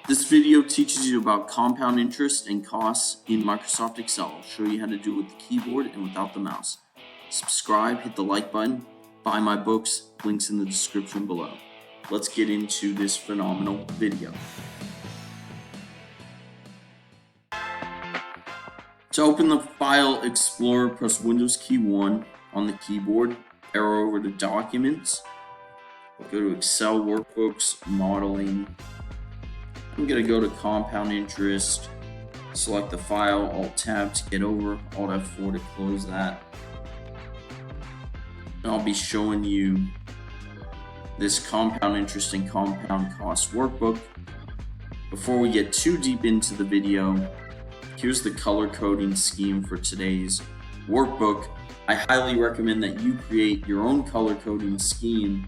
This video teaches you about compound interest and costs in Microsoft Excel. I'll show you how to do it with the keyboard and without the mouse. Subscribe, hit the like button, buy my books, links in the description below. Let's get into this phenomenal video. To open the File Explorer, press Windows key 1 on the keyboard, arrow over to Documents, go to Excel Workbooks, Modeling. I'm going to go to Compound Interest, select the file, Alt-Tab to get over, Alt-F4 to close that. And I'll be showing you this Compound Interest and Compound Cost Workbook. Before we get too deep into the video, here's the color coding scheme for today's workbook. I highly recommend that you create your own color coding scheme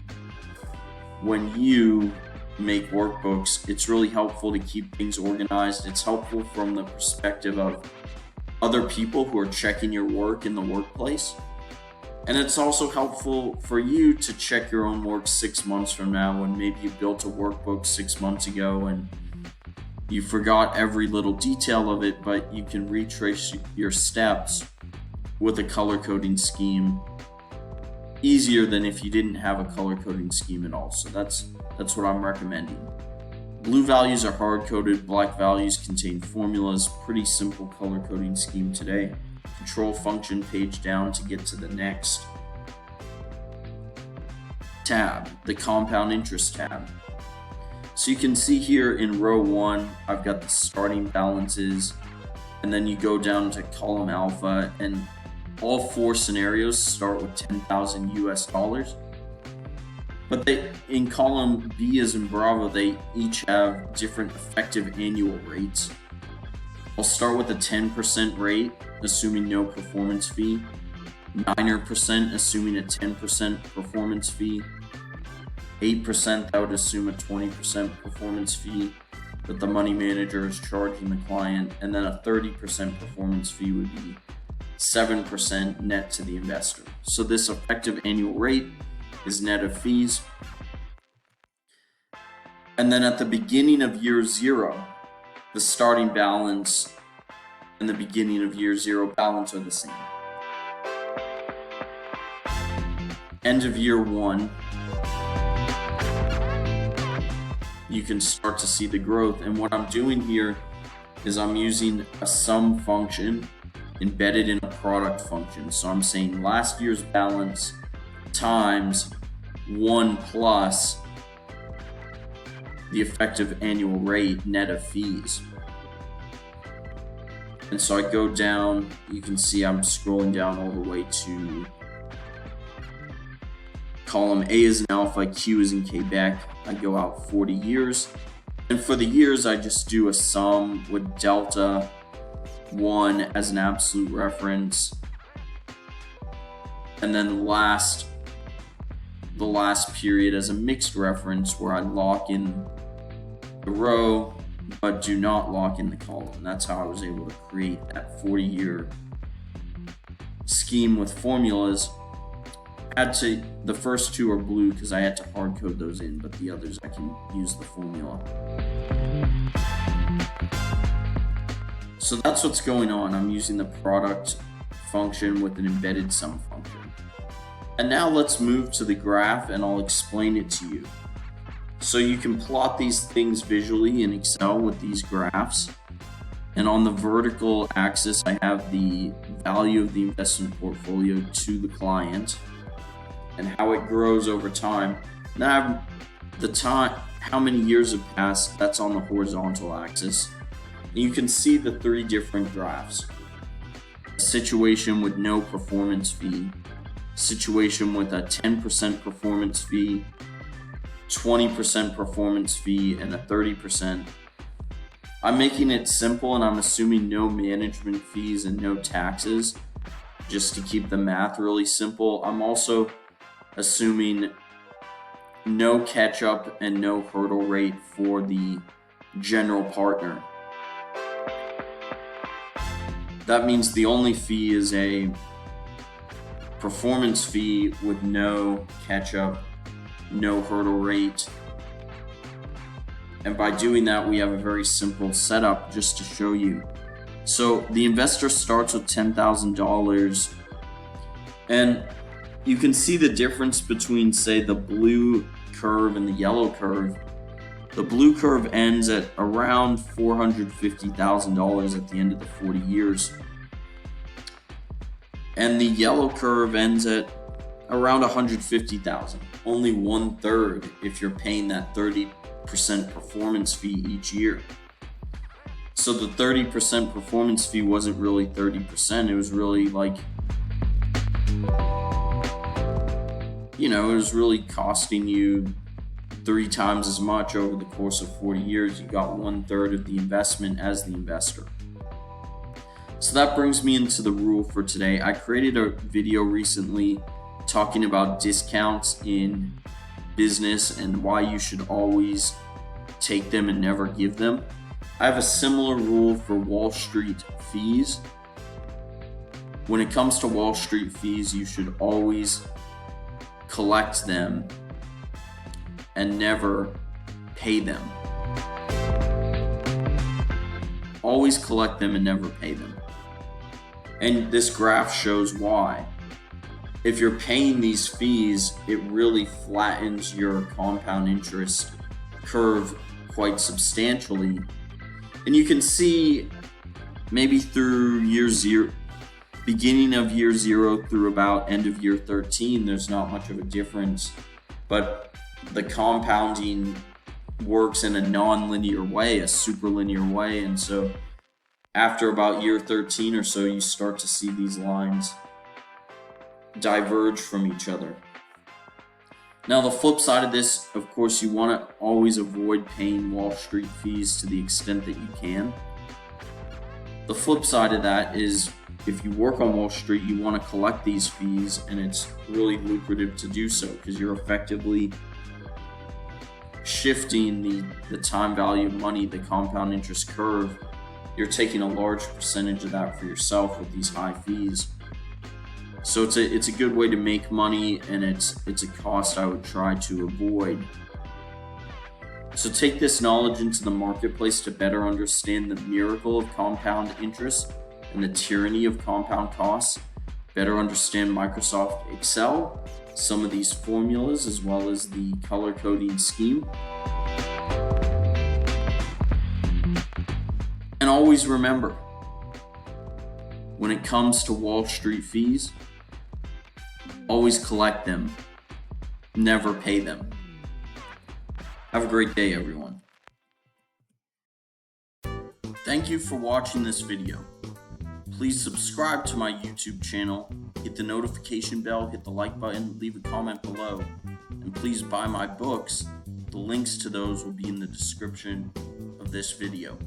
when you make workbooks. It's really helpful to keep things organized. It's helpful from the perspective of other people who are checking your work in the workplace. And it's also helpful for you to check your own work 6 months from now when maybe you built a workbook 6 months ago and you forgot every little detail of it, but you can retrace your steps with a color coding scheme easier than if you didn't have a color coding scheme at all. So that's what I'm recommending. Blue values are hard-coded, black values contain formulas. Pretty simple color coding scheme today. Control function page down to get to the next tab, the compound interest tab. So you can see here in row 1, I've got the starting balances, and then you go down to column alpha, and all 4 scenarios start with 10,000 US dollars. But in column B as in Bravo, they each have different effective annual rates. I'll start with a 10% rate, assuming no performance fee, 9% assuming a 10% performance fee, 8% that would assume a 20% performance fee that the money manager is charging the client, and then a 30% performance fee would be 7% net to the investor. So this effective annual rate is net of fees. And then at the beginning of year 0, the starting balance and the beginning of year 0 balance are the same. End of year 1, you can start to see the growth. And what I'm doing here is I'm using a sum function embedded in a product function. So I'm saying last year's balance times 1 plus the effective annual rate net of fees. And so I go down, you can see I'm scrolling down all the way to column A is in Alpha, Q is in Quebec. I go out 40 years. And for the years, I just do a sum with delta 1 as an absolute reference. And then the last period as a mixed reference where I lock in the row but do not lock in the column. That's how I was able to create that 40-year scheme with formulas. The first 2 are blue because I had to hard code those in, but the others I can use the formula. So that's what's going on. I'm using the product function with an embedded sum function. And now let's move to the graph and I'll explain it to you. So you can plot these things visually in Excel with these graphs. And on the vertical axis, I have the value of the investment portfolio to the client and how it grows over time. Now I have the time, how many years have passed, that's on the horizontal axis. And you can see the 3 different graphs. A situation with no performance fee, situation with a 10% performance fee, 20% performance fee, and a 30%. I'm making it simple and I'm assuming no management fees and no taxes just to keep the math really simple. I'm also assuming no catch-up and no hurdle rate for the general partner. That means the only fee is a performance fee with no catch-up, no hurdle rate, And by doing that, we have a very simple setup just to show you. So the investor starts with $10,000, and you can see the difference between, say, the blue curve and the yellow curve. The blue curve ends at around $450,000 at the end of the 40 years. And the yellow curve ends at around $150,000, only 1/3 if you're paying that 30% performance fee each year. So the 30% performance fee wasn't really 30%, it was really like, it was really costing you 3 times as much over the course of 40 years. You got 1/3 of the investment as the investor. So that brings me into the rule for today. I created a video recently talking about discounts in business and why you should always take them and never give them. I have a similar rule for Wall Street fees. When it comes to Wall Street fees, you should always collect them and never pay them. Always collect them and never pay them. And this graph shows why. If you're paying these fees, it really flattens your compound interest curve quite substantially. And you can see maybe through year 0, beginning of year 0 through about end of year 13, there's not much of a difference. But the compounding works in a non-linear way, a superlinear way. And so after about year 13 or so, you start to see these lines diverge from each other. Now, the flip side of this, of course, you want to always avoid paying Wall Street fees to the extent that you can. The flip side of that is if you work on Wall Street, you want to collect these fees, and it's really lucrative to do so because you're effectively shifting the time value of money, the compound interest curve. You're taking a large percentage of that for yourself with these high fees. So it's a good way to make money, and it's a cost I would try to avoid. So take this knowledge into the marketplace to better understand the miracle of compound interest and the tyranny of compound costs. Better understand Microsoft Excel, some of these formulas, as well as the color coding scheme. And always remember, when it comes to Wall Street fees, always collect them, never pay them. Have a great day, everyone. Thank you for watching this video. Please subscribe to my YouTube channel, hit the notification bell, hit the like button, leave a comment below, and please buy my books. The links to those will be in the description of this video.